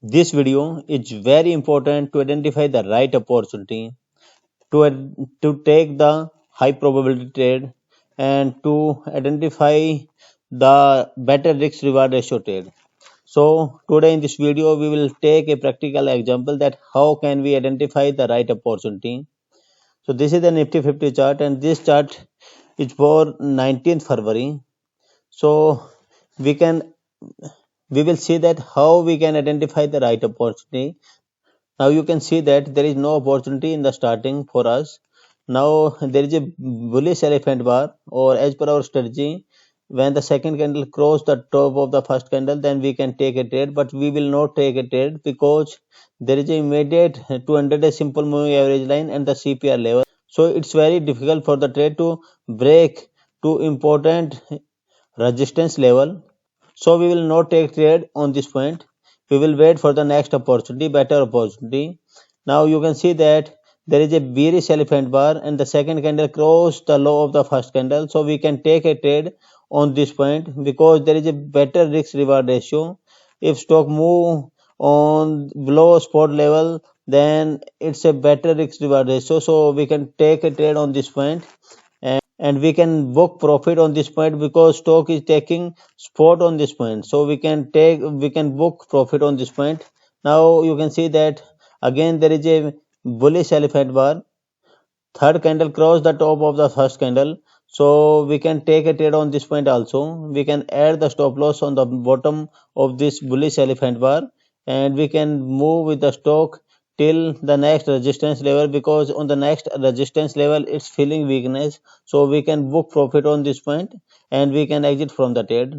This video is very important to identify the right opportunity, to take the high probability trade, and to identify the better risk reward ratio trade. So today in this video we will take a practical example that how can we identify the right opportunity. So this is the Nifty 50 chart, and this chart is for 19th February. So we can we will see that how we can identify the right opportunity. Now you can see that there is no opportunity in the starting for us. Now there is a bullish elephant bar, or as per our strategy, when the second candle cross the top of the first candle, then we can take a trade, but we will not take a trade because there is a immediate 200 simple moving average line and the CPR level. So it's very difficult for the trade to break to important resistance level. So we will not take trade on this point. We will wait for the next opportunity, better opportunity. Now you can see that there is a bearish elephant bar and the second candle crossed the low of the first candle. So we can take a trade on this point because there is a better risk reward ratio. If stock move on below spot level, then it's a better risk reward ratio. So we can take a trade on this point, and we can book profit on this point because stock is taking spot on this point, so we can book profit on this point. Now you can see that again there is a bullish elephant bar. Third candle crossed the top of the first candle, so we can take a trade on this point also. We can add the stop loss on the bottom of this bullish elephant bar, and we can move with the stock till the next resistance level, because on the next resistance level it's feeling weakness, so we can book profit on this point and we can exit from the trade.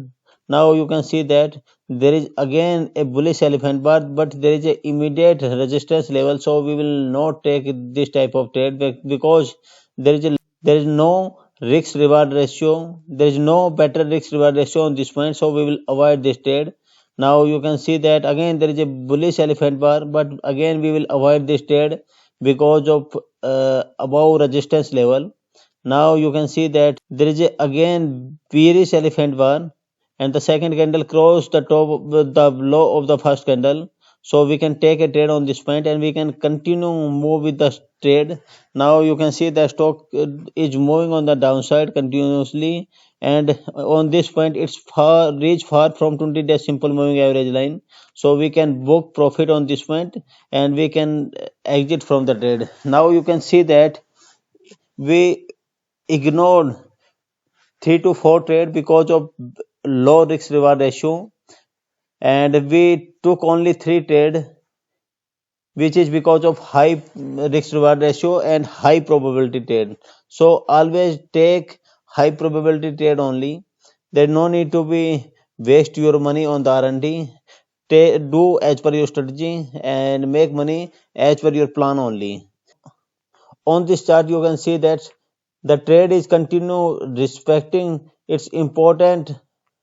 Now you can see that there is again a bullish elephant bar, but there is a immediate resistance level, so we will not take this type of trade because there is no risk reward ratio, there is no better risk reward ratio on this point, so we will avoid this trade. Now you can see that again there is a bullish elephant bar, but again we will avoid this trade because of above resistance level. Now you can see that there is a again bearish elephant bar, and the second candle crossed the top of the low of the first candle. So we can take a trade on this point and we can continue move with the trade. Now you can see the stock is moving on the downside continuously, and on this point it's far from 20-day simple moving average line. So we can book profit on this point and we can exit from the trade. Now you can see that we ignored 3 to 4 trade because of low risk reward ratio, and we took only 3 trade, which is because of high risk reward ratio and high probability trade. So always take high probability trade only. There no need to be waste your money on the R&D. Do as per your strategy and make money as per your plan only. On this chart you can see that the trade is continue respecting its important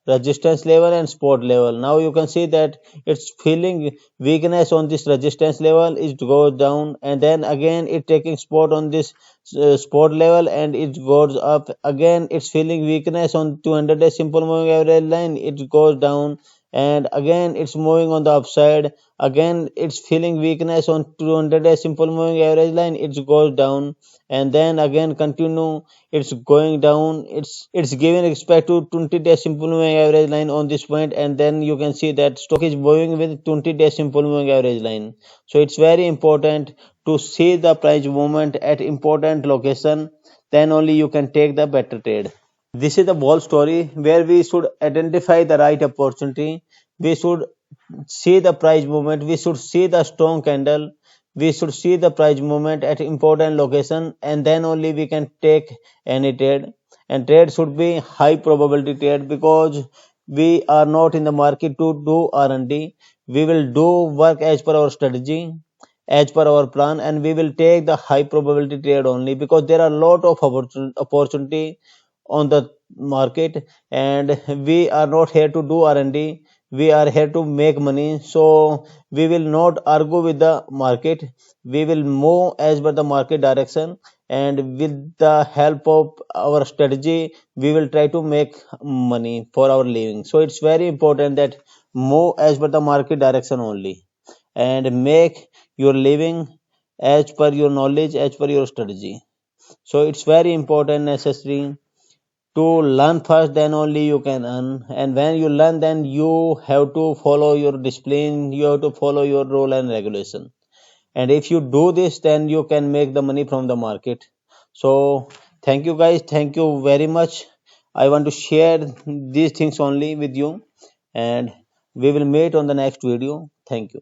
resistance level and support level. Now you can see that it's feeling weakness on this resistance level, it goes down, and then again it taking support on this support level and it goes up. Again it's feeling weakness on 200-day simple moving average line, it goes down, and again it's moving on the upside. Again it's feeling weakness on 200-day simple moving average line, it goes down, and then again continue it's going down. It's giving respect to 20-day simple moving average line on this point, and then you can see that stock is moving with 20-day simple moving average line. So it's very important to see the price movement at important location, then only you can take the better trade. This is the whole story where we should identify the right opportunity. We should see the price movement, we should see the strong candle, we should see the price movement at important location, and then only we can take any trade. And trade should be high probability trade because we are not in the market to do R&D. We will do work as per our strategy, as per our plan, and we will take the high probability trade only because there are a lot of opportunity on the market, and we are not here to do R&D, we are here to make money. So we will not argue with the market, we will move as per the market direction, and with the help of our strategy we will try to make money for our living. So it's very important that move as per the market direction only. and make your living as per your knowledge, as per your strategy. So it's very important, necessary to learn first, then only you can earn. And when you learn, then you have to follow your discipline, you have to follow your rule and regulation. And if you do this, then you can make the money from the market. So thank you guys, thank you very much. I want to share these things only with you, and we will meet on the next video. Thank you.